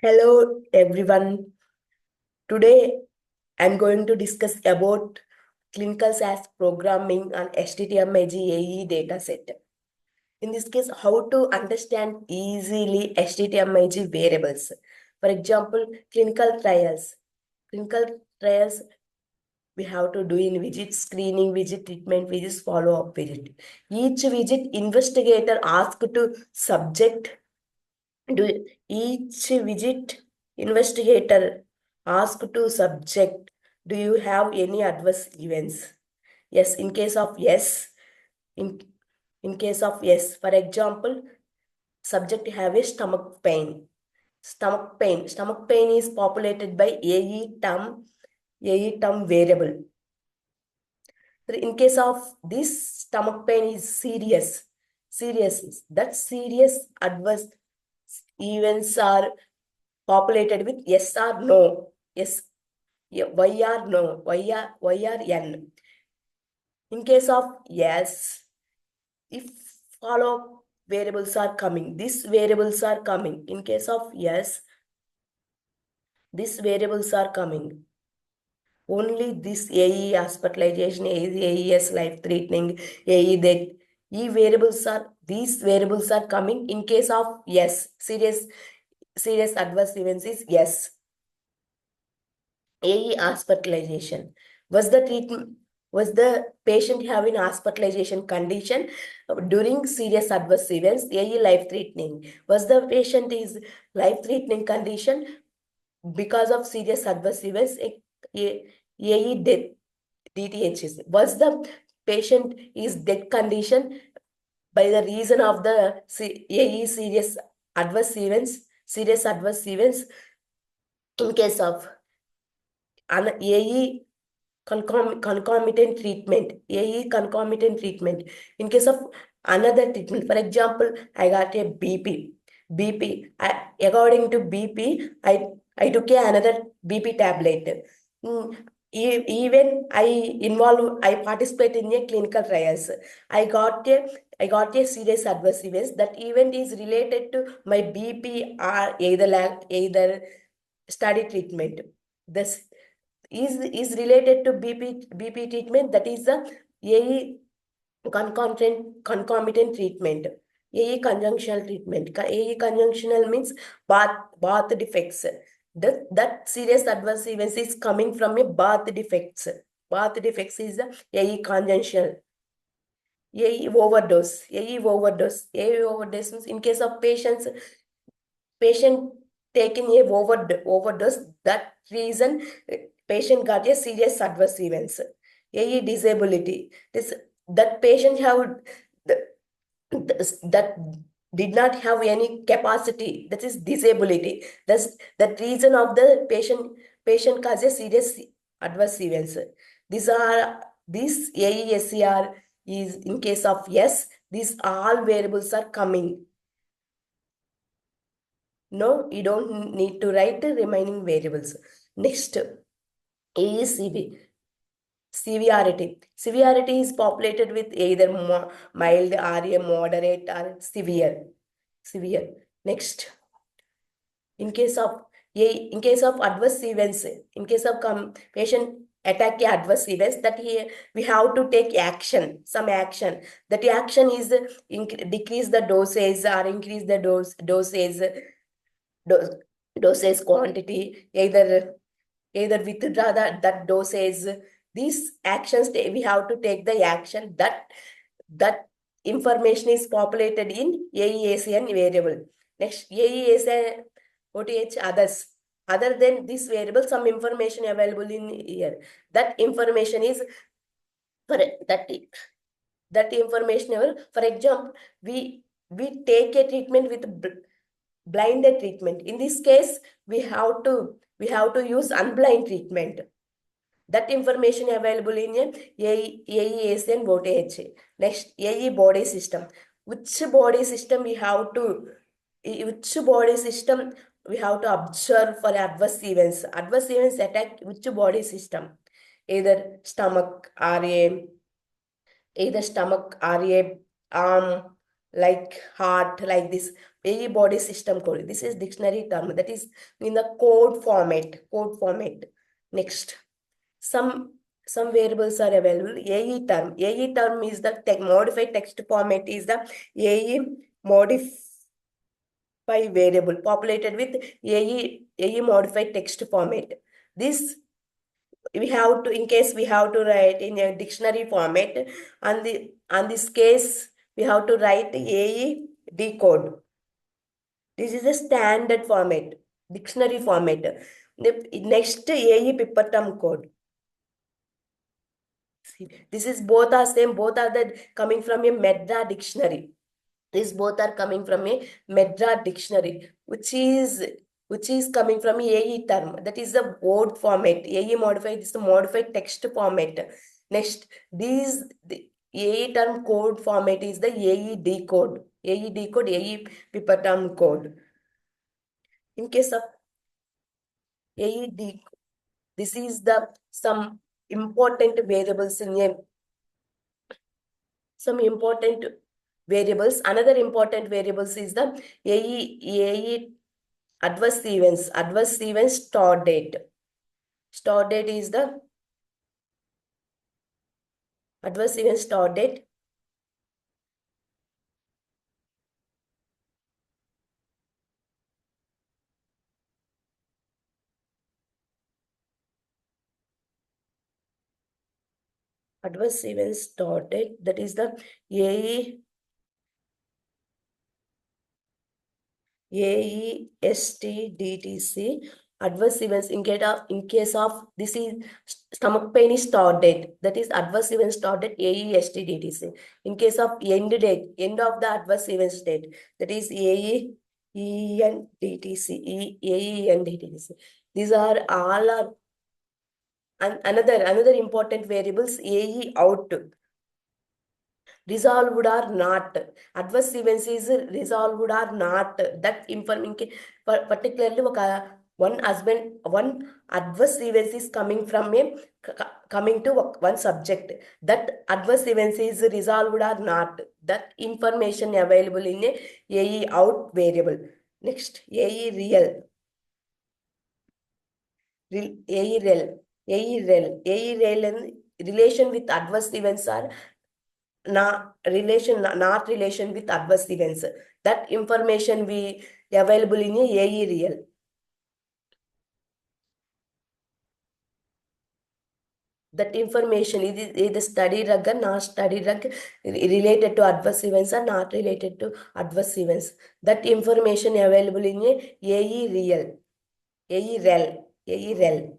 Hello everyone. Today I'm going to discuss about clinical SAS programming on HTTMAG AE dataset. In this case, how to understand easily HTTMAG variables. For example, clinical trials. Clinical trials we have to do in visit screening, visit treatment, visit follow-up visit. Each visit investigator asked to subject do each visit investigator ask to subject, do you have any adverse events? Yes, in case of yes, in, in case of yes, for example, subject have a stomach pain. Stomach pain is populated by AE term variable. So in case of this stomach pain is that serious adverse events are populated with yes or no. Yes, y or no, y or n. In case of yes, if follow variables are coming, these variables are coming. In case of yes, these variables are coming. Only this AE hospitalization, AES life threatening, AE that these variables are coming in case of yes, serious adverse events is yes. AE hospitalization. Was the patient having hospitalization condition during serious adverse events? AE life threatening. Was the patient is life threatening condition because of serious adverse events? AE death, DTHs. Was the patient is death condition by the reason of the AE serious adverse events? Serious adverse events in case of AE concomitant treatment, AE concomitant treatment. In case of another treatment, for example, I got a BP. According to BP, I took another BP tablet. Even I participate in a clinical trials. I got a serious adverse events. That event is related to my BP or either study treatment. This is related to BP treatment, that is the AE concomitant treatment. AE conjunctional treatment. AE conjunctional means bath defects. That serious adverse events is coming from a bath defects. Bath defects is the AE conjunctional. AE overdose. AE overdose. AE overdose means in case of patient taking a overdose, that reason patient got a serious adverse events. AE disability. That patient have that did not have any capacity. That is disability. That reason of the patient causes serious adverse events. These AESCR is in case of yes. These all variables are coming. No, you don't need to write the remaining variables. Next, AECV. Severity. Severity is populated with either mild, RA, moderate, or severe. Next, in case of adverse events, in case of patient attack adverse events, that we have to take action, some action. That action is decrease the dosage or increase the dosage quantity, either withdraw that dosage. These actions, we have to take the action. That information is populated in AEACN variable. Next, AEACN OTH others. Other than this variable, some information available in here. That information is for that information. For example, we take a treatment with blinded treatment. In this case, we have to use unblind treatment. That information available in AESN voltage. Next, AE body system. Which body system we have to observe for adverse events? Adverse events attack which body system? Either stomach, RA, arm, like heart, like this. AE body system code. This is dictionary term, that is in the code format. Next, some variables are available. AE term. AE term is the modified text format is the AE modify variable populated with AE modified text format. This we have to, in case we have to write in a dictionary format, and this case we have to write AE decode. This is a standard format, dictionary format. The next AE Pippertum code. This is both are same, both are the coming from a Medra dictionary. These both are coming from a Medra dictionary, which is coming from AE term. That is the word format. AE modified is the modified text format. Next, the AE term code format is the AE decode. AE decode, AE Pippertum code. In case of AE decode, this is the some important variables in a some important variables. Another important variables is the AE adverse events. Adverse events start date. Start date is the adverse event start date. Adverse events start date. That is the AE AESTDTC. Adverse events in case of this is stomach pain is start date. That is adverse events start date AESTDTC. In case of end date, end of the adverse events date, that is AENDTC. These are all are another important variables. AE out. Resolved or not. Adverse events is resolved or not. That information, particularly one adverse events is coming from coming to one subject. That adverse events is resolved or not. That information available in a AE out variable. Next, AE real. AE rel. AE rel and relation with adverse events are not relation with adverse events. That information we available in a AE real. That information is either study drug or not study drug related to adverse events or not related to adverse events. That information available in a AE real. AE rel. AE rel.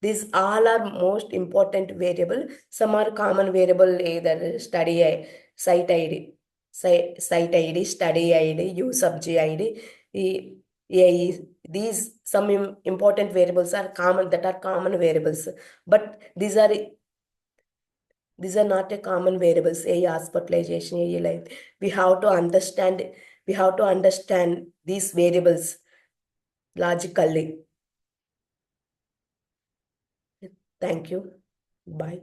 These all are most important variable. Some are common variable, either study site ID, site ID, study ID, USUBG ID. These some important variables are common, that are common variables, but these are not a common variables. A hospitalization, A life. We have to understand. We have to understand these variables logically. Thank you. Bye.